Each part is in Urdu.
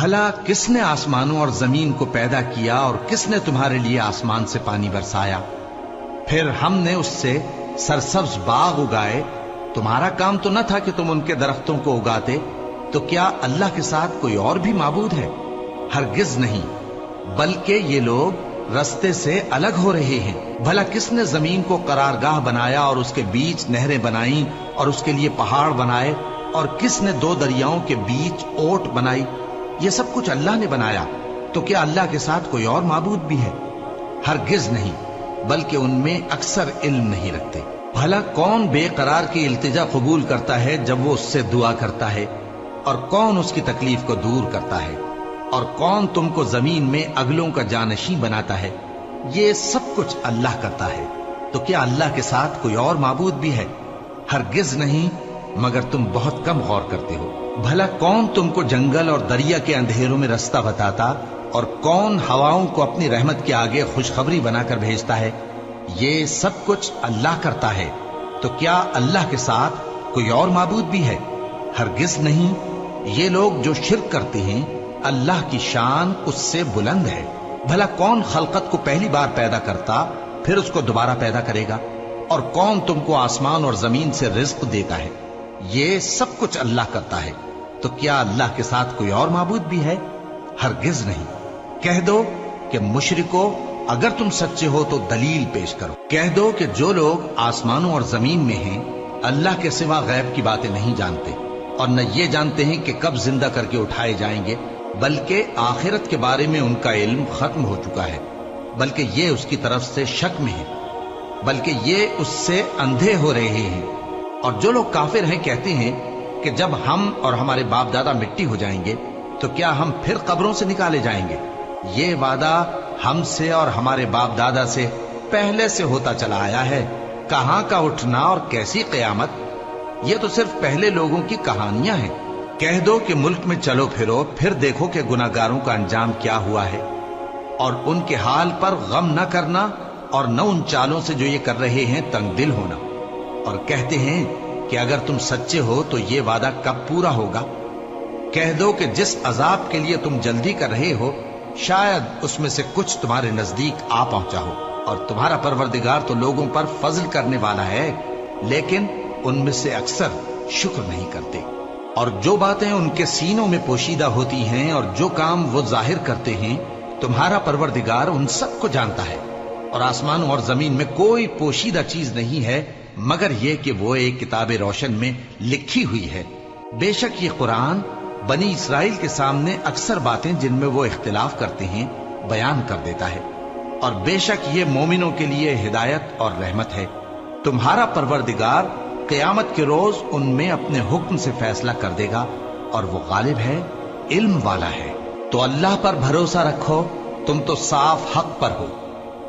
بھلا کس نے آسمانوں اور زمین کو پیدا کیا اور کس نے تمہارے لیے آسمان سے پانی برسایا؟ پھر ہم نے اس سے سرسبز باغ اگائے. تمہارا کام تو نہ تھا کہ تم ان کے درختوں کو اگاتے. تو کیا اللہ کے ساتھ کوئی اور بھی معبود ہے؟ ہرگز نہیں، بلکہ یہ لوگ رستے سے الگ ہو رہے ہیں. بھلا کس نے زمین کو قرارگاہ بنایا اور اس کے بیچ نہریں بنائیں اور اس کے لیے پہاڑ بنائے، اور کس نے دو دریاؤں کے بیچ اوٹ بنائی؟ یہ سب کچھ اللہ نے بنایا. تو کیا اللہ کے ساتھ کوئی اور معبود بھی ہے؟ ہرگز نہیں، بلکہ ان میں اکثر علم نہیں رکھتے. بھلا کون بے قرار کی التجا قبول کرتا ہے جب وہ اس سے دعا کرتا ہے، اور کون اس کی تکلیف کو دور کرتا ہے، اور کون تم کو زمین میں اگلوں کا جانشین بناتا ہے؟ یہ سب کچھ اللہ کرتا ہے. تو کیا اللہ کے ساتھ کوئی اور معبود بھی ہے؟ ہرگز نہیں، مگر تم بہت کم غور کرتے ہو. بھلا کون تم کو جنگل اور دریا کے اندھیروں میں رستہ بتاتا، اور کون ہواؤں کو اپنی رحمت کے آگے خوشخبری بنا کر بھیجتا ہے؟ یہ سب کچھ اللہ کرتا ہے. تو کیا اللہ کے ساتھ کوئی اور معبود بھی ہے؟ ہرگز نہیں. یہ لوگ جو شرک کرتے ہیں، اللہ کی شان اس سے بلند ہے. بھلا کون خلقت کو پہلی بار پیدا کرتا پھر اس کو دوبارہ پیدا کرے گا؟ اور کون تم کو آسمان اور زمین سے رزق دیتا ہے؟ یہ سب کچھ اللہ کرتا ہے. تو کیا اللہ کے ساتھ کوئی اور معبود بھی ہے؟ ہرگز نہیں. کہہ دو کہ مشرکو، اگر تم سچے ہو تو دلیل پیش کرو. کہہ دو کہ جو لوگ آسمانوں اور زمین میں ہیں اللہ کے سوا غیب کی باتیں نہیں جانتے، اور نہ یہ جانتے ہیں کہ کب زندہ کر کے اٹھائے جائیں گے، بلکہ آخرت کے بارے میں ان کا علم ختم ہو چکا ہے، بلکہ یہ اس کی طرف سے شک میں ہے، بلکہ یہ اس سے اندھے ہو رہے ہیں. اور جو لوگ کافر ہیں کہتے ہیں کہ جب ہم اور ہمارے باپ دادا مٹی ہو جائیں گے تو کیا ہم پھر قبروں سے نکالے جائیں گے؟ یہ وعدہ ہم سے اور ہمارے باپ دادا سے پہلے سے ہوتا چلا آیا ہے. کہاں کا اٹھنا اور کیسی قیامت؟ یہ تو صرف پہلے لوگوں کی کہانیاں ہیں. کہہ دو کہ ملک میں چلو پھرو، پھر دیکھو کہ گناہگاروں کا انجام کیا ہوا ہے، اور ان کے حال پر غم نہ کرنا، اور نہ ان چالوں سے جو یہ کر رہے ہیں تنگ دل ہونا. اور کہتے ہیں کہ اگر تم سچے ہو تو یہ وعدہ کب پورا ہوگا؟ کہہ دو کہ جس عذاب کے لیے تم جلدی کر رہے ہو شاید اس میں سے کچھ تمہارے نزدیک آ پہنچا ہو، اور تمہارا پروردگار تو لوگوں پر فضل کرنے والا ہے، لیکن ان میں سے اکثر شکر نہیں کرتے. اور جو باتیں ان کے سینوں میں پوشیدہ ہوتی ہیں اور جو کام وہ ظاہر کرتے ہیں، تمہارا پروردگار ان سب کو جانتا ہے. اور آسمانوں اور زمین میں کوئی پوشیدہ چیز نہیں ہے مگر یہ کہ وہ ایک کتاب روشن میں لکھی ہوئی ہے. بے شک یہ قرآن بنی اسرائیل کے سامنے اکثر باتیں جن میں وہ اختلاف کرتے ہیں بیان کر دیتا ہے، اور بے شک یہ مومنوں کے لیے ہدایت اور رحمت ہے. تمہارا پروردگار قیامت کے روز ان میں اپنے حکم سے فیصلہ کر دے گا، اور وہ غالب ہے، علم والا ہے. تو اللہ پر بھروسہ رکھو، تم تو صاف حق پر ہو.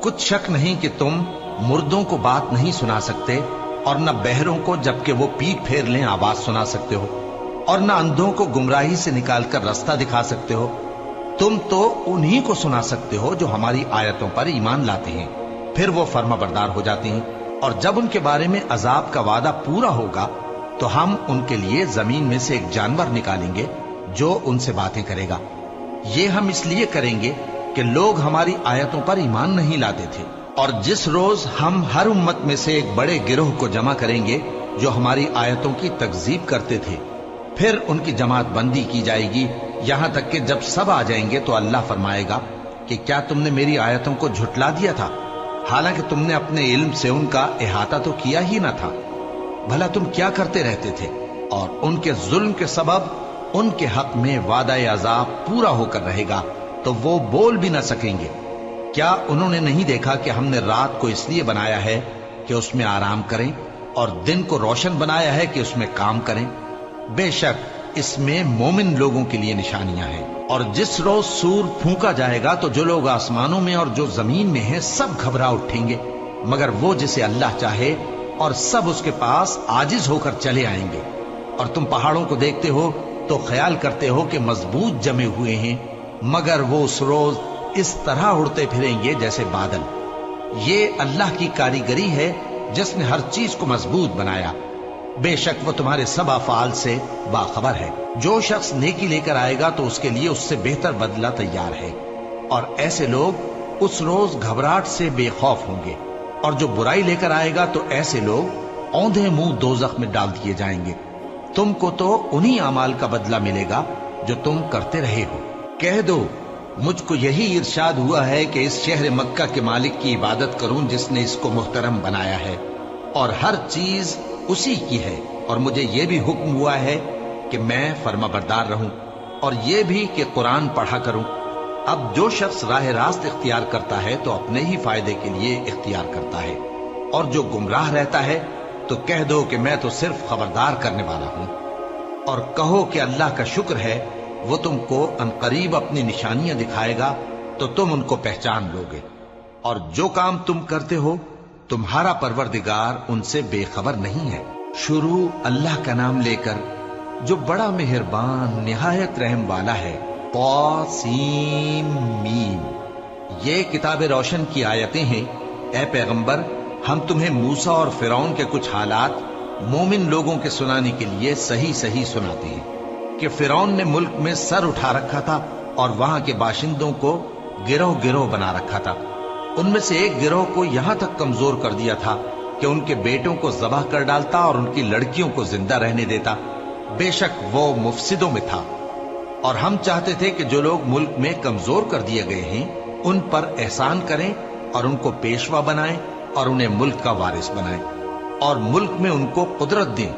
کچھ شک نہیں کہ تم مردوں کو بات نہیں سنا سکتے، اور نہ بہروں کو جبکہ وہ پیٹ پھیر لیں آواز سنا سکتے ہو، اور نہ اندھوں کو گمراہی سے نکال کر رستہ دکھا سکتے ہو. تم تو انہی کو سنا سکتے ہو جو ہماری آیتوں پر ایمان لاتے ہیں، پھر وہ فرما بردار ہو جاتے ہیں. اور جب ان کے بارے میں عذاب کا وعدہ پورا ہوگا تو ہم ان کے لیے زمین میں سے ایک جانور نکالیں گے جو ان سے باتیں کرے گا. یہ ہم اس لیے کریں گے کہ لوگ ہماری آیتوں پر ایمان نہیں لاتے تھے. اور جس روز ہم ہر امت میں سے ایک بڑے گروہ کو جمع کریں گے جو ہماری آیتوں کی تکذیب کرتے تھے، پھر ان کی جماعت بندی کی جائے گی، یہاں تک کہ جب سب آ جائیں گے تو اللہ فرمائے گا کہ کیا تم نے میری آیتوں کو جھٹلا دیا تھا، حالانکہ تم نے اپنے علم سے ان کا احاطہ تو کیا ہی نہ تھا. بھلا تم کیا کرتے رہتے تھے؟ اور ان کے ظلم کے سبب ان کے حق میں وعدہ عذاب پورا ہو کر رہے گا تو وہ بول بھی نہ سکیں گے. کیا انہوں نے نہیں دیکھا کہ ہم نے رات کو اس لیے بنایا ہے کہ اس میں آرام کریں، اور دن کو روشن بنایا ہے کہ اس میں کام کریں؟ بے شک اس میں مومن لوگوں کے لیے نشانیاں ہیں. اور جس روز سور پھونکا جائے گا تو جو لوگ آسمانوں میں اور جو زمین میں ہیں سب گھبرا اٹھیں گے مگر وہ جسے اللہ چاہے، اور سب اس کے پاس عاجز ہو کر چلے آئیں گے. اور تم پہاڑوں کو دیکھتے ہو تو خیال کرتے ہو کہ مضبوط جمے ہوئے ہیں، مگر وہ اس روز اس طرح اڑتے پھریں گے جیسے بادل. یہ اللہ کی کاریگری ہے جس نے ہر چیز کو مضبوط بنایا. بے شک وہ تمہارے سب افعال سے باخبر ہے۔ جو شخص نیکی لے کر آئے گا تو اس کے لیے اس سے بہتر بدلہ تیار ہے، اور ایسے لوگ اس روز گھبراہٹ سے بے خوف ہوں گے، اور جو برائی لے کر آئے گا تو ایسے لوگ اوندھے منہ دوزخ میں ڈال دیے جائیں گے۔ تم کو تو انہی اعمال کا بدلہ ملے گا جو تم کرتے رہے ہو۔ کہہ دو مجھ کو یہی ارشاد ہوا ہے کہ اس شہر مکہ کے مالک کی عبادت کروں جس نے اس کو محترم بنایا ہے، اور ہر چیز اسی کی ہے، اور مجھے یہ بھی حکم ہوا ہے کہ میں فرما بردار رہوں، اور یہ بھی کہ قرآن پڑھا کروں۔ اب جو شخص راہ راست اختیار کرتا ہے تو اپنے ہی فائدے کے لیے اختیار کرتا ہے، اور جو گمراہ رہتا ہے تو کہہ دو کہ میں تو صرف خبردار کرنے والا ہوں۔ اور کہو کہ اللہ کا شکر ہے وہ تم کو عنقریب اپنی نشانیاں دکھائے گا تو تم ان کو پہچان لو گے، اور جو کام تم کرتے ہو تمہارا پروردگار ان سے بے خبر نہیں ہے۔ شروع اللہ کا نام لے کر جو بڑا مہربان نہایت رحم والا ہے۔ طاسیم۔ یہ کتاب روشن کی آیتیں ہیں۔ اے پیغمبر، ہم تمہیں موسیٰ اور فرعون کے کچھ حالات مومن لوگوں کے سنانے کے لیے صحیح صحیح سناتے ہیں کہ فرعون نے ملک میں سر اٹھا رکھا تھا اور وہاں کے باشندوں کو گروہ گروہ بنا رکھا تھا۔ ان میں سے ایک گروہ کو یہاں تک کمزور کر دیا تھا کہ ان کے بیٹوں کو ذبح کر ڈالتا اور ان کی لڑکیوں کو زندہ رہنے دیتا۔ بے شک وہ مفسدوں میں تھا، اور ہم چاہتے تھے کہ جو لوگ ملک میں کمزور کر دیے گئے ہیں ان پر احسان کریں اور ان کو پیشوا بنائیں اور انہیں ملک کا وارث بنائیں، اور ملک میں ان کو قدرت دیں،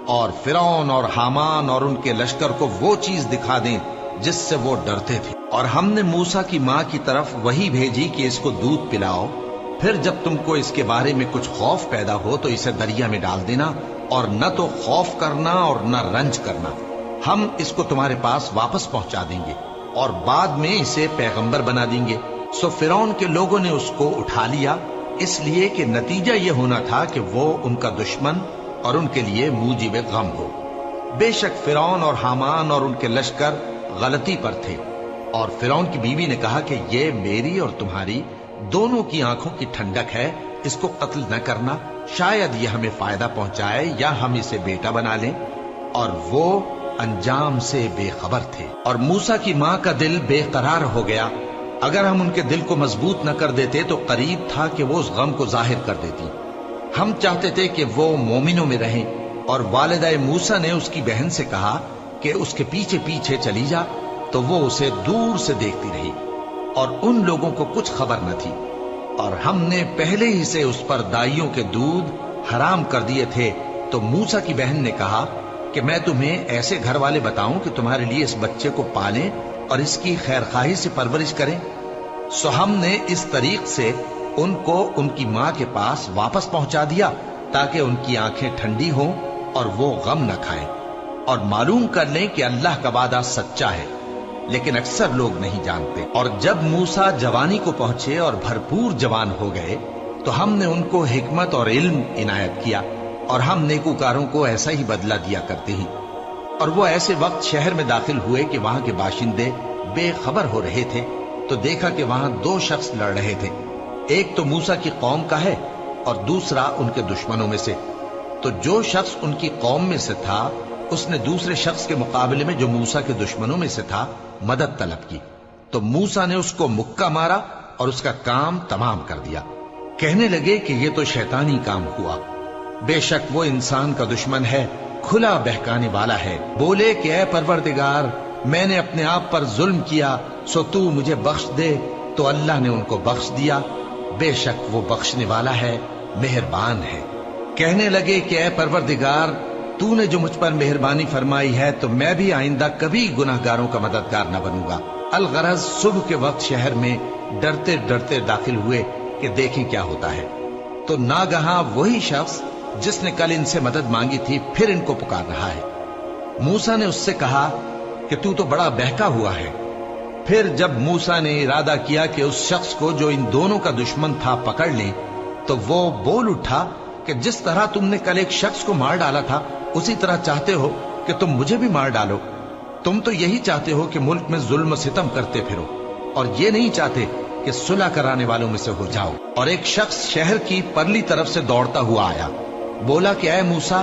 اور فرعون اور حامان اور ان کے لشکر کو وہ چیز دکھا دیں جس سے وہ ڈرتے تھے۔ اور ہم نے موسیٰ کی ماں کی طرف وہی بھیجی کہ اس کو دودھ پلاؤ، پھر جب تم کو اس کے بارے میں کچھ خوف پیدا ہو تو اسے دریا میں ڈال دینا، اور نہ تو خوف کرنا اور نہ رنج کرنا، ہم اس کو تمہارے پاس واپس پہنچا دیں گے اور بعد میں اسے پیغمبر بنا دیں گے۔ سو فرعون کے لوگوں نے اس کو اٹھا لیا، اس لیے کہ نتیجہ یہ ہونا تھا کہ وہ ان کا دشمن اور ان کے لیے موجب غم ہو۔ بے شک فرعون اور حامان اور ان کے لشکر غلطی پر تھے، اور فرعون کی بیوی نے کہا کہ یہ میری اور تمہاری دونوں کی آنکھوں کی ٹھنڈک ہے، اس کو قتل نہ کرنا، شاید یہ ہمیں فائدہ پہنچائے یا ہم اسے بیٹا بنا لیں۔ اور وہ انجام سے بے خبر تھے۔ اور موسیٰ کی ماں کا دل بے قرار ہو گیا، اگر ہم ان کے دل کو مضبوط نہ کر دیتے تو قریب تھا کہ وہ اس غم کو ظاہر کر دیتی۔ ہم چاہتے تھے کہ وہ مومنوں میں رہیں، اور والدہ موسیٰ نے اس کی بہن سے کہا کہ اس کے پیچھے پیچھے چلی جا، تو وہ اسے دور سے دیکھتی رہی، اور ان لوگوں کو کچھ خبر نہ تھی۔ اور ہم نے پہلے ہی سے اس پر دائیوں کے دودھ حرام کر دیے تھے۔ تو موسیٰ کی بہن نے کہا کہ میں تمہیں ایسے گھر والے بتاؤں کہ تمہارے لیے اس بچے کو پالیں اور اس کی خیر خواہی سے پرورش کریں۔ سو ہم نے اس طریق سے ان کو ان کی ماں کے پاس واپس پہنچا دیا تاکہ ان کی آنکھیں ٹھنڈی ہوں اور وہ غم نہ کھائیں، اور معلوم کر لیں کہ اللہ کا وعدہ سچا ہے، لیکن اکثر لوگ نہیں جانتے۔ اور جب موسیٰ جوانی کو پہنچے اور بھرپور جوان ہو گئے تو ہم نے ان کو حکمت اور علم عنایت کیا، اور ہم نیکوکاروں کو ایسا ہی بدلہ دیا کرتے ہیں۔ اور وہ ایسے وقت شہر میں داخل ہوئے کہ وہاں کے باشندے بے خبر ہو رہے تھے، تو دیکھا کہ وہاں دو شخص لڑ رہے تھے، ایک تو موسیٰ کی قوم کا ہے اور دوسرا ان کے دشمنوں میں سے۔ تو جو شخص ان کی قوم میں سے تھا اس نے دوسرے شخص کے مقابلے میں جو موسیٰ کے دشمنوں میں سے تھا مدد طلب کی، تو موسیٰ نے اس کو مکہ مارا اور اس کا کام تمام کر دیا۔ کہنے لگے کہ یہ تو شیطانی کام ہوا، بے شک وہ انسان کا دشمن ہے، کھلا بہکانے والا ہے۔ بولے کہ اے پروردگار، میں نے اپنے آپ پر ظلم کیا، سو تو مجھے بخش دے، تو اللہ نے ان کو بخش دیا، بے شک وہ بخشنے والا ہے، مہربان ہے۔ کہنے لگے کہ اے پروردگار، تو نے جو مجھ پر مہربانی فرمائی ہے تو میں بھی آئندہ کبھی گناہگاروں کا مددگار نہ بنوں گا۔ الغرض صبح کے وقت شہر میں ڈرتے ڈرتے داخل ہوئے کہ دیکھیں کیا ہوتا ہے، تو ناگہاں وہی شخص جس نے کل ان سے مدد مانگی تھی پھر ان کو پکار رہا ہے۔ موسیٰ نے اس سے کہا کہ تو بڑا بہکا ہوا ہے۔ پھر جب موسیٰ نے ارادہ کیا کہ اس شخص کو جو ان دونوں کا دشمن تھا پکڑ لیں، تو وہ بول اٹھا کہ جس طرح تم نے کل ایک شخص کو مار ڈالا تھا اسی طرح چاہتے ہو کہ تم مجھے بھی مار ڈالو۔ تم تو یہی چاہتے ہو کہ ملک میں ظلم و ستم کرتے پھرو، اور یہ نہیں چاہتے کہ صلح کرانے والوں میں سے ہو جاؤ۔ اور ایک شخص شہر کی پرلی طرف سے دوڑتا ہوا آیا، بولا کہ اے موسیٰ،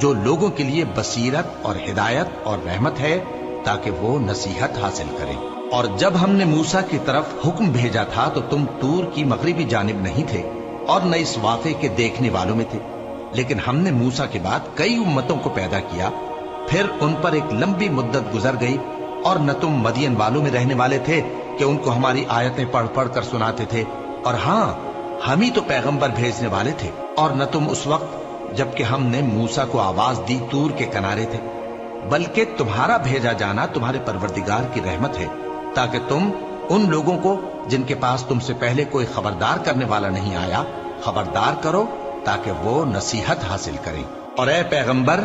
جو لوگوں کے لیے بصیرت اور ہدایت اور رحمت ہے تاکہ وہ نصیحت حاصل کریں۔ اور جب ہم نے موسیٰ کی طرف حکم بھیجا تھا تو تم طور کی مغربی جانب نہیں تھے اور نہ اس واقعے کے دیکھنے والوں میں تھے، لیکن ہم نے موسیٰ کے بعد کئی امتوں کو پیدا کیا، پھر ان پر ایک لمبی مدت گزر گئی، اور نہ تم مدین والوں میں رہنے والے تھے کہ ان کو ہماری آیتیں پڑھ پڑھ کر سناتے تھے، اور ہاں ہم ہی تو پیغمبر بھیجنے والے تھے، اور نہ تم اس وقت جبکہ ہم نے موسیٰ کو آواز دی طور کے کنارے تھے، بلکہ تمہارا بھیجا جانا تمہارے پروردگار کی رحمت ہے تاکہ تم ان لوگوں کو جن کے پاس تم سے پہلے کوئی خبردار کرنے والا نہیں آیا خبردار کرو تاکہ وہ نصیحت حاصل کریں۔ اور اے پیغمبر،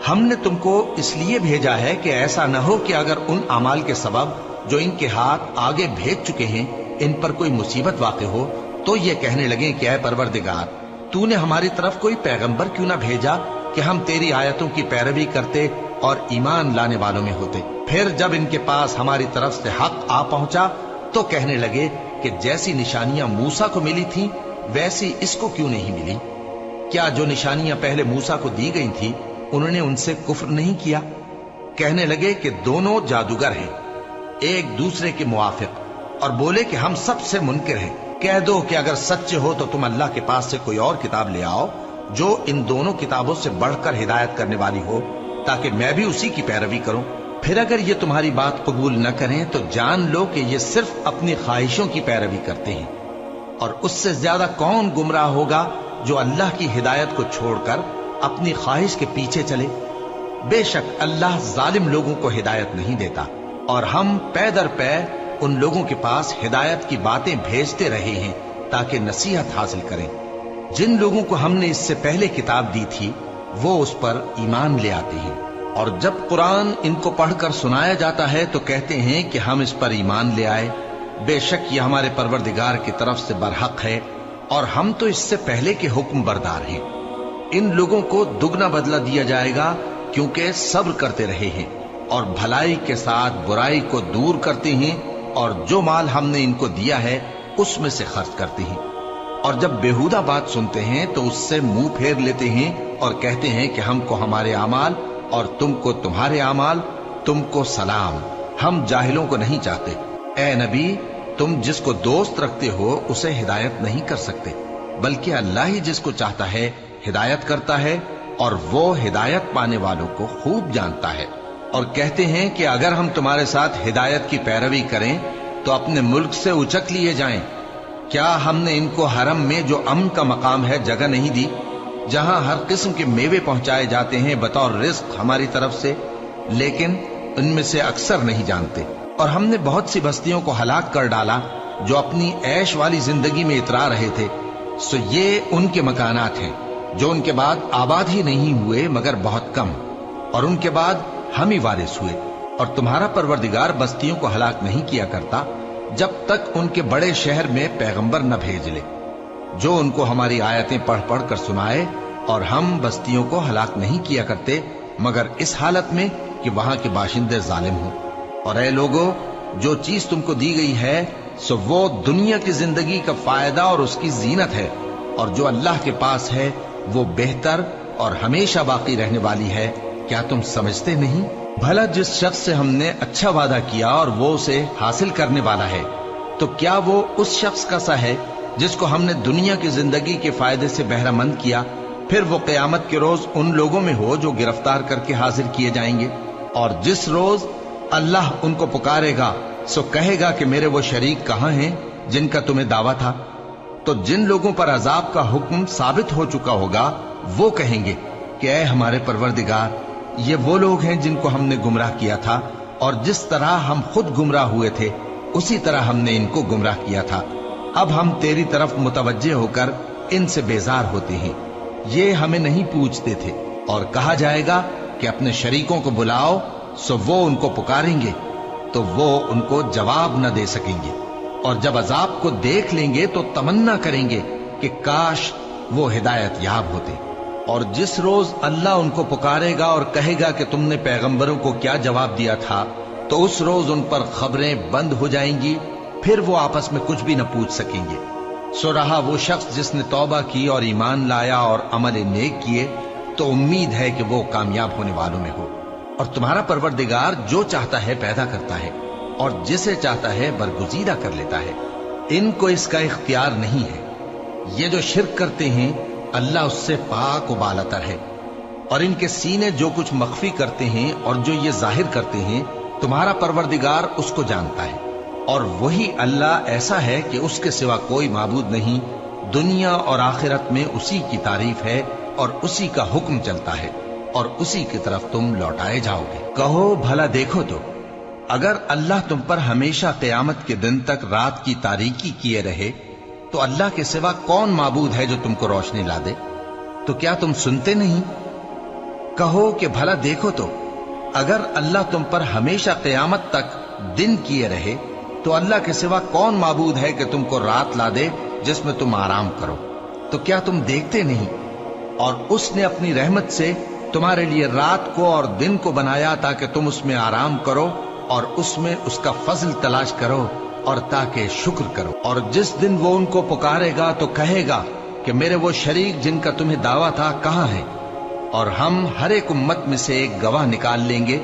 ہم نے تم کو اس لیے بھیجا ہے کہ ایسا نہ ہو کہ اگر ان اعمال کے سبب جو ان کے ہاتھ آگے بھیج چکے ہیں ان پر کوئی مصیبت واقع ہو تو یہ کہنے لگیں کہ اے پروردگار، تو نے ہماری طرف کوئی پیغمبر کیوں نہ بھیجا کہ ہم تیری آیتوں کی پیروی کرتے اور ایمان لانے والوں میں ہوتے۔ پھر جب ان کے پاس ہماری طرف سے حق آ پہنچا تو کہنے لگے کہ جیسی نشانیاں موسیٰ کو ملی تھیں ویسی اس کو کیوں نہیں ملی؟ کیا جو نشانیاں پہلے موسیٰ کو دی گئی تھیں انہوں نے ان سے کفر نہیں کیا؟ کہنے لگے کہ دونوں جادوگر ہیں، ایک دوسرے کے موافق، اور بولے کہ ہم سب سے منکر ہیں۔ کہہ دو کہ اگر سچے ہو تو تم اللہ کے پاس سے کوئی اور کتاب لے آؤ جو ان دونوں کتابوں سے بڑھ کر ہدایت کرنے والی ہو تاکہ میں بھی اسی کی پیروی کروں۔ پھر اگر یہ تمہاری بات قبول نہ کریں تو جان لو کہ یہ صرف اپنی خواہشوں کی پیروی کرتے ہیں، اور اس سے زیادہ کون گمراہ ہوگا جو اللہ کی ہدایت کو چھوڑ کر اپنی خواہش کے پیچھے چلے۔ بے شک اللہ ظالم لوگوں کو ہدایت نہیں دیتا، اور ہم پے در پے ان لوگوں کے پاس ہدایت کی باتیں بھیجتے رہے ہیں تاکہ نصیحت حاصل کریں۔ جن لوگوں کو ہم نے اس سے پہلے کتاب دی تھی وہ اس پر ایمان لے آتے ہیں، اور جب قرآن ان کو پڑھ کر سنایا جاتا ہے تو کہتے ہیں کہ ہم اس پر ایمان لے آئے، بے شک یہ ہمارے پروردگار کی طرف سے برحق ہے، اور ہم تو اس سے پہلے کے حکم بردار ہیں۔ ان لوگوں کو دگنا بدلہ دیا جائے گا کیونکہ صبر کرتے رہے ہیں اور بھلائی کے ساتھ برائی کو دور کرتے ہیں، اور جو مال ہم نے ان کو دیا ہے اس میں سے خرچ کرتے ہیں، اور جب بیہودہ بات سنتے ہیں تو اس سے منہ پھیر لیتے ہیں اور کہتے ہیں کہ ہم کو ہمارے اعمال اور تم کو تمہارے اعمال، تم کو سلام، ہم جاہلوں کو نہیں چاہتے۔ اے نبی، تم جس کو دوست رکھتے ہو اسے ہدایت نہیں کر سکتے، بلکہ اللہ ہی جس کو چاہتا ہے ہدایت کرتا ہے، اور وہ ہدایت پانے والوں کو خوب جانتا ہے۔ اور کہتے ہیں کہ اگر ہم تمہارے ساتھ ہدایت کی پیروی کریں تو اپنے ملک سے اچک لیے جائیں۔ کیا ہم نے ان کو حرم میں جو امن کا مقام ہے جگہ نہیں دی، جہاں ہر قسم کے میوے پہنچائے جاتے ہیں بطور رزق ہماری طرف سے؟ لیکن ان میں سے اکثر نہیں جانتے۔ اور ہم نے بہت سی بستیوں کو ہلاک کر ڈالا جو اپنی عیش والی زندگی میں اترا رہے تھے، سو یہ ان کے مکانات ہیں جو ان کے بعد آباد ہی نہیں ہوئے مگر بہت کم، اور ان کے بعد ہم ہی وارث ہوئے۔ اور تمہارا پروردگار بستیوں کو ہلاک نہیں کیا کرتا جب تک ان کے بڑے شہر میں پیغمبر نہ بھیج لے جو ان کو ہماری آیتیں پڑھ پڑھ کر سنائے، اور ہم بستیوں کو ہلاک نہیں کیا کرتے مگر اس حالت میں کہ وہاں کے باشندے ظالم ہوں۔ اور اے لوگو، جو چیز تم کو دی گئی ہے سو وہ دنیا کی زندگی کا فائدہ اور اس کی زینت ہے، اور جو اللہ کے پاس ہے وہ بہتر اور ہمیشہ باقی رہنے والی ہے۔ کیا تم سمجھتے نہیں؟ بھلا جس شخص سے ہم نے اچھا وعدہ کیا اور وہ اسے حاصل کرنے والا ہے تو کیا وہ اس شخص کا سا ہے جس کو ہم نے دنیا کی زندگی کے فائدے سے بہرہ مند کیا، پھر وہ قیامت کے روز ان لوگوں میں ہو جو گرفتار کر کے حاضر کیے جائیں گے؟ اور جس روز اللہ ان کو پکارے گا سو کہے گا کہ میرے وہ شریک کہاں ہیں جن کا تمہیں دعویٰ تھا؟ تو جن لوگوں پر عذاب کا حکم ثابت ہو چکا ہوگا وہ کہیں گے کہ اے ہمارے پروردگار، یہ وہ لوگ ہیں جن کو ہم نے گمراہ کیا تھا، اور جس طرح ہم خود گمراہ ہوئے تھے اسی طرح ہم نے ان کو گمراہ کیا تھا۔ اب ہم تیری طرف متوجہ ہو کر ان سے بیزار ہوتے ہیں، یہ ہمیں نہیں پوچھتے تھے۔ اور کہا جائے گا کہ اپنے شریکوں کو بلاؤ، سو وہ ان کو پکاریں گے تو وہ ان کو جواب نہ دے سکیں گے، اور جب عذاب کو دیکھ لیں گے تو تمنا کریں گے کہ کاش وہ ہدایت یاب ہوتے۔ اور جس روز اللہ ان کو پکارے گا اور کہے گا کہ تم نے پیغمبروں کو کیا جواب دیا تھا، تو اس روز ان پر خبریں بند ہو جائیں گی، پھر وہ آپس میں کچھ بھی نہ پوچھ سکیں گے۔ سو رہا وہ شخص جس نے توبہ کی اور ایمان لایا اور عمل نیک کیے تو امید ہے کہ وہ کامیاب ہونے والوں میں ہو۔ اور تمہارا پروردگار جو چاہتا ہے پیدا کرتا ہے اور جسے چاہتا ہے برگزیدہ کر لیتا ہے، ان کو اس کا اختیار نہیں ہے۔ یہ جو شرک کرتے ہیں اللہ اس سے پاک و بالاتر ہے، اور ان کے سینے جو کچھ مخفی کرتے ہیں اور جو یہ ظاہر کرتے ہیں تمہارا پروردگار اس کو جانتا ہے۔ اور وہی اللہ ایسا ہے کہ اس کے سوا کوئی معبود نہیں، دنیا اور آخرت میں اسی کی تعریف ہے اور اسی کا حکم چلتا ہے اور اسی کی طرف تم لوٹائے جاؤ گے۔ کہو بھلا دیکھو تو اگر اللہ تم پر ہمیشہ قیامت کے دن تک رات کی تاریکی کیے رہے تو اللہ کے سوا کون معبود ہے جو تم کو روشنی لا دے؟ تو کیا تم سنتے نہیں؟ کہو کہ بھلا دیکھو تو اگر اللہ تم پر ہمیشہ قیامت تک دن کیے رہے تو اللہ کے سوا کون معبود ہے کہ تم کو رات لا دے جس میں تم آرام کرو؟ تو کیا تم دیکھتے نہیں؟ اور اس نے اپنی رحمت سے تمہارے لیے رات کو اور دن کو بنایا تاکہ تم اس میں آرام کرو اور اس میں اس کا فضل تلاش کرو اور تاکہ شکر کرو۔ اور جس دن وہ ان کو پکارے گا تو کہے گا کہ میرے وہ شریک جن کا تمہیں دعویٰ تھا کہاں ہیں؟ اور ہم ہر ایک امت میں سے ایک گواہ نکال لیں گے،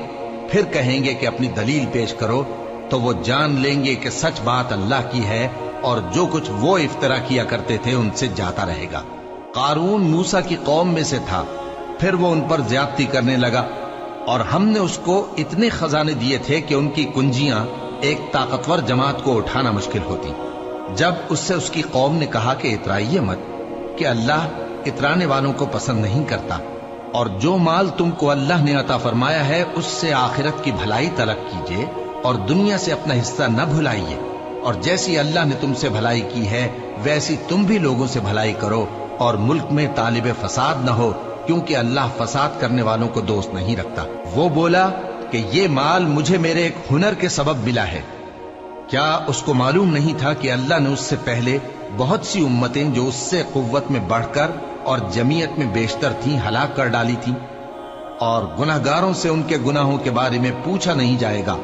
پھر کہیں گے کہ اپنی دلیل پیش کرو، تو وہ جان لیں گے کہ سچ بات اللہ کی ہے اور جو کچھ وہ افترا کیا کرتے تھے ان سے جاتا رہے گا۔ قارون موسیٰ کی قوم میں سے تھا، پھر وہ ان پر زیادتی کرنے لگا، اور ہم نے اس کو اتنے خزانے دیے تھے کہ ان کی کنجیاں ایک طاقتور جماعت کو اٹھانا مشکل ہوتی۔ جب اس سے اس کی قوم نے کہا کہ اترائیے مت، کہ اللہ اترانے والوں کو پسند نہیں کرتا، اور جو مال تم کو اللہ نے عطا فرمایا ہے اس سے آخرت کی بھلائی طلب کیجیے اور دنیا سے اپنا حصہ نہ بھلائیے، اور جیسی اللہ نے تم سے بھلائی کی ہے ویسی تم بھی لوگوں سے بھلائی کرو، اور ملک میں طالب فساد نہ ہو، کیونکہ اللہ فساد کرنے والوں کو دوست نہیں رکھتا۔ وہ بولا کہ یہ مال مجھے میرے ایک ہنر کے سبب ملا ہے۔ کیا اس کو معلوم نہیں تھا کہ اللہ نے اس سے پہلے بہت سی امتیں جو اس سے قوت میں بڑھ کر اور جمعیت میں بیشتر تھیں ہلاک کر ڈالی تھیں، اور گناہگاروں سے ان کے گناہوں کے بارے میں پوچھا نہیں جائے گا؟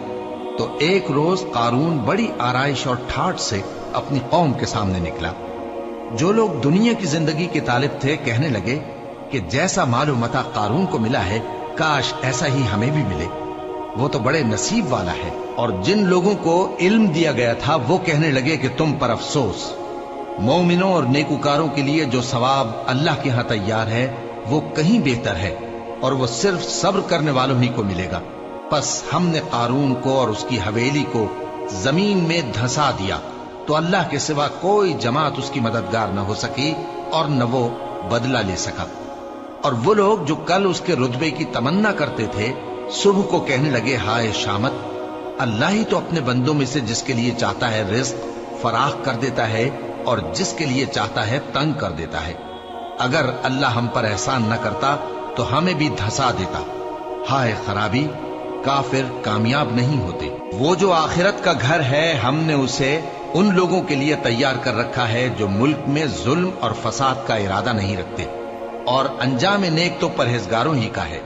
تو ایک روز قارون بڑی آرائش اور ٹھاٹھ سے اپنی قوم کے سامنے نکلا۔ جو لوگ دنیا کی زندگی کے طالب تھے کہنے لگے کہ جیسا مال و متاع قارون کو ملا ہے کاش ایسا ہی ہمیں بھی ملے، وہ تو بڑے نصیب والا ہے۔ اور جن لوگوں کو علم دیا گیا تھا وہ کہنے لگے کہ تم پر افسوس، مومنوں اور نیکوکاروں کے لیے جو ثواب اللہ کے ہاں تیار ہے وہ کہیں بہتر ہے، اور وہ صرف صبر کرنے والوں ہی کو ملے گا۔ پس ہم نے قارون کو اور اس کی حویلی کو زمین میں دھسا دیا، تو اللہ کے سوا کوئی جماعت اس کی مددگار نہ ہو سکی اور نہ وہ بدلہ لے سکا۔ اور وہ لوگ جو کل اس کے رتبے کی تمنا کرتے تھے صبح کو کہنے لگے ہائے شامت، اللہ ہی تو اپنے بندوں میں سے جس کے لیے چاہتا ہے رزق فراخ کر دیتا ہے اور جس کے لیے چاہتا ہے تنگ کر دیتا ہے۔ اگر اللہ ہم پر احسان نہ کرتا تو ہمیں بھی دھسا دیتا۔ ہائے خرابی، کافر کامیاب نہیں ہوتے۔ وہ جو آخرت کا گھر ہے ہم نے اسے ان لوگوں کے لیے تیار کر رکھا ہے جو ملک میں ظلم اور فساد کا ارادہ نہیں رکھتے، اور انجام نیک تو پرہیزگاروں ہی کا ہے۔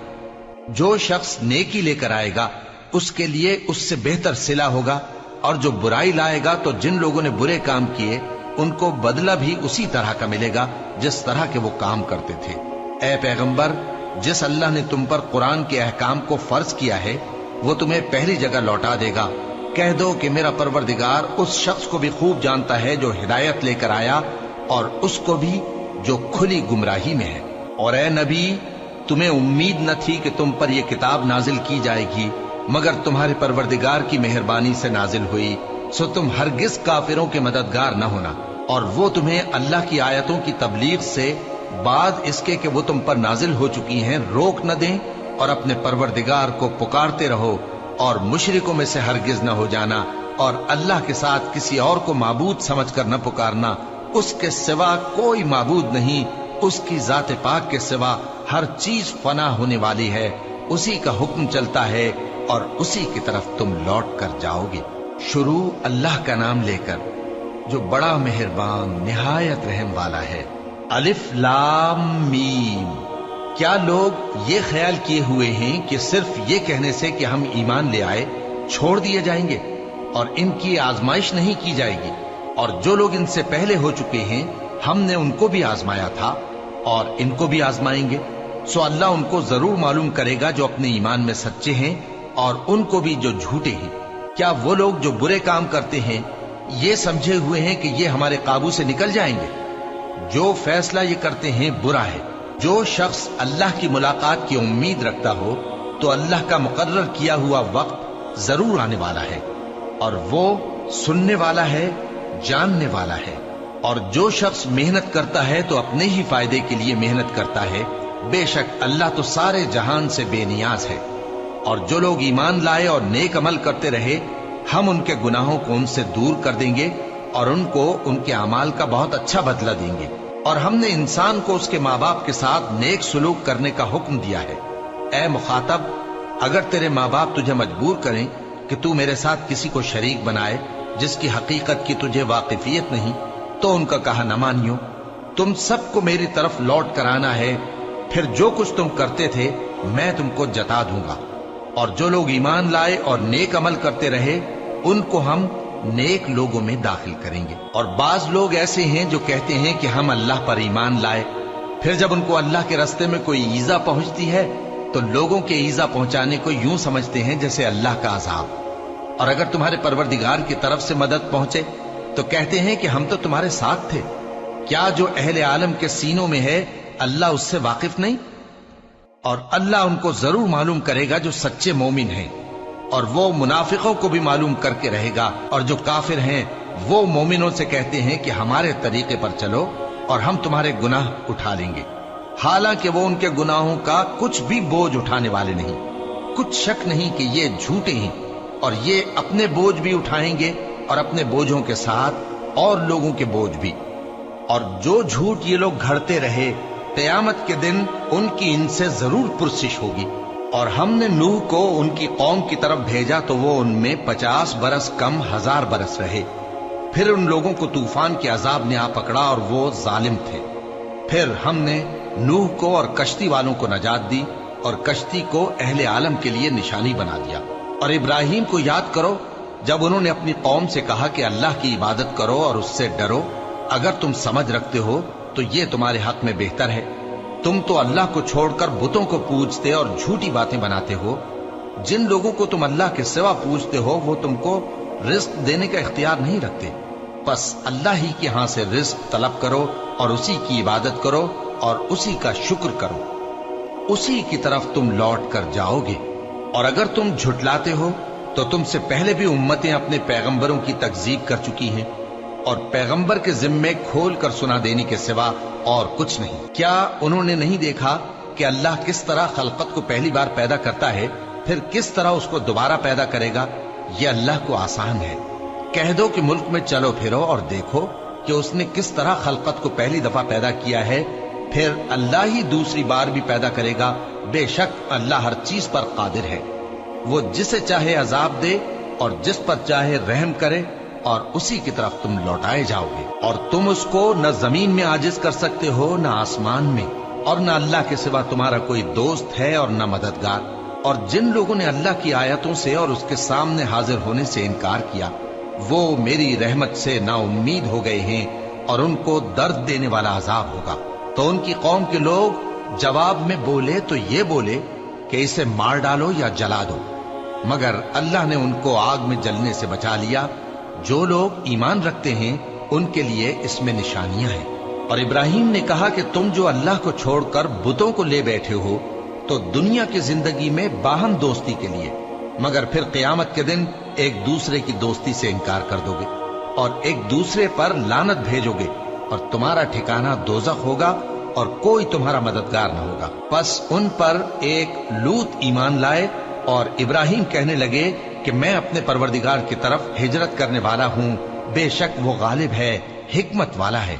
جو شخص نیکی لے کر آئے گا اس کے لیے اس سے بہتر صلہ ہوگا، اور جو برائی لائے گا تو جن لوگوں نے برے کام کیے ان کو بدلہ بھی اسی طرح کا ملے گا جس طرح کے وہ کام کرتے تھے۔ اے پیغمبر، جس اللہ نے تم پر قرآن کے احکام کو فرض کیا ہے وہ تمہیں پہلی جگہ لوٹا دے گا۔ کہہ دو کہ میرا پروردگار اس شخص کو بھی خوب جانتا ہے جو ہدایت لے کر آیا اور اس کو بھی جو کھلی گمراہی میں ہے۔ اور اے نبی، تمہیں امید نہ تھی کہ تم پر یہ کتاب نازل کی جائے گی مگر تمہارے پروردگار کی مہربانی سے نازل ہوئی، سو تم ہرگز کافروں کے مددگار نہ ہونا، اور وہ تمہیں اللہ کی آیتوں کی تبلیغ سے بعد اس کے کہ وہ تم پر نازل ہو چکی ہیں روک نہ دیں، اور اپنے پروردگار کو پکارتے رہو اور مشرکوں میں سے ہرگز نہ ہو جانا، اور اللہ کے ساتھ کسی اور کو معبود سمجھ کر نہ پکارنا۔ اس کے سوا کوئی معبود نہیں، اس کی ذات پاک کے سوا ہر چیز فنا ہونے والی ہے، اسی کا حکم چلتا ہے اور اسی کی طرف تم لوٹ کر جاؤ گے۔ شروع اللہ کا نام لے کر جو بڑا مہربان نہایت رحم والا ہے۔ الف لام میم۔ کیا لوگ یہ خیال کیے ہوئے ہیں کہ صرف یہ کہنے سے کہ ہم ایمان لے آئے چھوڑ دیے جائیں گے اور ان کی آزمائش نہیں کی جائے گی؟ اور جو لوگ ان سے پہلے ہو چکے ہیں ہم نے ان کو بھی آزمایا تھا اور ان کو بھی آزمائیں گے، سو اللہ ان کو ضرور معلوم کرے گا جو اپنے ایمان میں سچے ہیں اور ان کو بھی جو جھوٹے ہیں۔ کیا وہ لوگ جو برے کام کرتے ہیں یہ سمجھے ہوئے ہیں کہ یہ ہمارے قابو سے نکل جائیں گے؟ جو فیصلہ یہ کرتے ہیں برا ہے۔ جو شخص اللہ کی ملاقات کی امید رکھتا ہو تو اللہ کا مقرر کیا ہوا وقت ضرور آنے والا ہے، اور وہ سننے والا ہے، جاننے والا ہے۔ اور جو شخص محنت کرتا ہے تو اپنے ہی فائدے کے لیے محنت کرتا ہے، بے شک اللہ تو سارے جہان سے بے نیاز ہے۔ اور جو لوگ ایمان لائے اور نیک عمل کرتے رہے، ہم ان کے گناہوں کو ان سے دور کر دیں گے اور ان کو ان کے اعمال کا بہت اچھا بدلہ دیں گے۔ اور ہم نے انسان کو اس کے ماں باپ کے ساتھ نیک سلوک کرنے کا حکم دیا ہے۔ اے مخاطب، اگر تیرے ماں باپ تجھے مجبور کریں کہ تو میرے ساتھ کسی کو شریک بنائے جس کی حقیقت کی تجھے واقفیت نہیں، تو ان کا کہا نہ مانیو۔ تم سب کو میری طرف لوٹ کر آنا ہے، پھر جو کچھ تم کرتے تھے میں تم کو جتا دوں گا۔ اور جو لوگ ایمان لائے اور نیک عمل کرتے رہے ان کو ہم نیک لوگوں میں داخل کریں گے۔ اور بعض لوگ ایسے ہیں جو کہتے ہیں کہ ہم اللہ پر ایمان لائے، پھر جب ان کو اللہ کے راستے میں کوئی ایذا پہنچتی ہے تو لوگوں کے ایذا پہنچانے کو یوں سمجھتے ہیں جیسے اللہ کا عذاب۔ اور اگر تمہارے پروردگار کی طرف سے مدد پہنچے تو کہتے ہیں کہ ہم تو تمہارے ساتھ تھے۔ کیا جو اہل عالم کے سینوں میں ہے اللہ اس سے واقف نہیں؟ اور اللہ ان کو ضرور معلوم کرے گا جو سچے مومن ہیں، اور وہ منافقوں کو بھی معلوم کر کے رہے گا۔ اور جو کافر ہیں وہ مومنوں سے کہتے ہیں کہ ہمارے طریقے پر چلو اور ہم تمہارے گناہ اٹھا لیں گے، حالانکہ وہ ان کے گناہوں کا کچھ بھی بوجھ اٹھانے والے نہیں۔ کچھ شک نہیں کہ یہ جھوٹے ہیں، اور یہ اپنے بوجھ بھی اٹھائیں گے اور اپنے بوجھوں کے ساتھ اور لوگوں کے بوجھ بھی۔ اور جو جھوٹ یہ لوگ گھڑتے رہے، قیامت کے دن ان کی ان سے ضرور پرسش ہوگی۔ اور ہم نے نوح کو ان کی قوم کی طرف بھیجا تو وہ ان میں 50 برس کم 1000 برس رہے۔ پھر ان لوگوں کو طوفان کے عذاب نے آ پکڑا اور وہ ظالم تھے۔ پھر ہم نے نوح کو اور کشتی والوں کو نجات دی اور کشتی کو اہل عالم کے لیے نشانی بنا دیا۔ اور ابراہیم کو یاد کرو جب انہوں نے اپنی قوم سے کہا کہ اللہ کی عبادت کرو اور اس سے ڈرو، اگر تم سمجھ رکھتے ہو تو یہ تمہارے حق میں بہتر ہے۔ تم تو اللہ کو چھوڑ کر بتوں کو پوجتے اور جھوٹی باتیں بناتے ہو۔ جن لوگوں کو تم اللہ کے سوا پوجتے ہو وہ تم کو رزق دینے کا اختیار نہیں رکھتے، پس اللہ ہی کے ہاں سے رزق طلب کرو اور اسی کی عبادت کرو اور اسی کا شکر کرو، اسی کی طرف تم لوٹ کر جاؤ گے۔ اور اگر تم جھٹلاتے ہو تو تم سے پہلے بھی امتیں اپنے پیغمبروں کی تکذیب کر چکی ہیں، اور پیغمبر کے ذمے کھول کر سنا دینے کے سوا اور کچھ نہیں۔ کیا انہوں نے نہیں دیکھا کہ اللہ کس طرح خلقت کو پہلی بار پیدا کرتا ہے، پھر کس طرح اس کو دوبارہ پیدا کرے گا؟ یہ اللہ کو آسان ہے۔ کہہ دو کہ ملک میں چلو پھرو اور دیکھو کہ اس نے کس طرح خلقت کو پہلی دفعہ پیدا کیا ہے، پھر اللہ ہی دوسری بار بھی پیدا کرے گا۔ بے شک اللہ ہر چیز پر قادر ہے۔ وہ جسے چاہے عذاب دے اور جس پر چاہے رحم کرے، اور اسی کی طرف تم لوٹائے جاؤ گے۔ اور تم اس کو نہ زمین میں عاجز کر سکتے ہو نہ آسمان میں، اور نہ اللہ کے سوا تمہارا کوئی دوست ہے اور نہ مددگار۔ اور جن لوگوں نے اللہ کی آیتوں سے اور اس کے سامنے حاضر ہونے سے انکار کیا، وہ میری رحمت سے نا امید ہو گئے ہیں اور ان کو درد دینے والا عذاب ہوگا۔ تو ان کی قوم کے لوگ جواب میں بولے تو یہ بولے کہ اسے مار ڈالو یا جلا دو، مگر اللہ نے ان کو آگ میں جلنے سے بچا لیا۔ جو لوگ ایمان رکھتے ہیں ان کے لیے اس میں نشانیاں ہیں۔ اور ابراہیم نے کہا کہ تم جو اللہ کو چھوڑ کر بتوں کو لے بیٹھے ہو تو دنیا کی زندگی میں باہم دوستی کے لیے، مگر پھر قیامت کے دن ایک دوسرے کی دوستی سے انکار کر دو گے اور ایک دوسرے پر لعنت بھیجو گے، اور تمہارا ٹھکانہ دوزخ ہوگا اور کوئی تمہارا مددگار نہ ہوگا۔ پس ان پر ایک لوط ایمان لائے اور ابراہیم کہنے لگے کہ میں اپنے پروردگار کی طرف ہجرت کرنے والا ہوں، بے شک وہ غالب ہے، حکمت والا ہے۔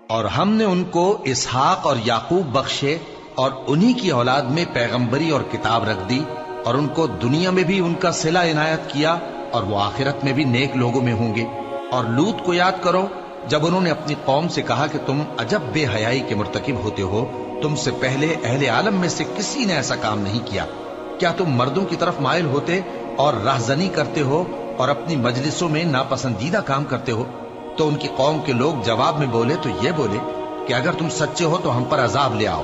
اور ہم نے ان کو اسحاق اور یعقوب بخشے اور انہی کی اولاد میں پیغمبری اور کتاب رکھ دی، اور ان کو دنیا میں بھی ان کا صلہ عنایت کیا اور وہ آخرت میں بھی نیک لوگوں میں ہوں گے۔ اور لوط کو یاد کرو جب انہوں نے اپنی قوم سے کہا کہ تم عجب بے حیائی کے مرتکب ہوتے ہو، تم سے پہلے اہل عالم میں سے کسی نے ایسا کام نہیں کیا۔ کیا تم مردوں کی طرف مائل ہوتے اور راہزنی کرتے ہو اور اپنی مجلسوں میں ناپسندیدہ کام کرتے ہو؟ تو ان کی قوم کے لوگ جواب میں بولے تو یہ بولے کہ اگر تم سچے ہو تو ہم پر عذاب لے آؤ،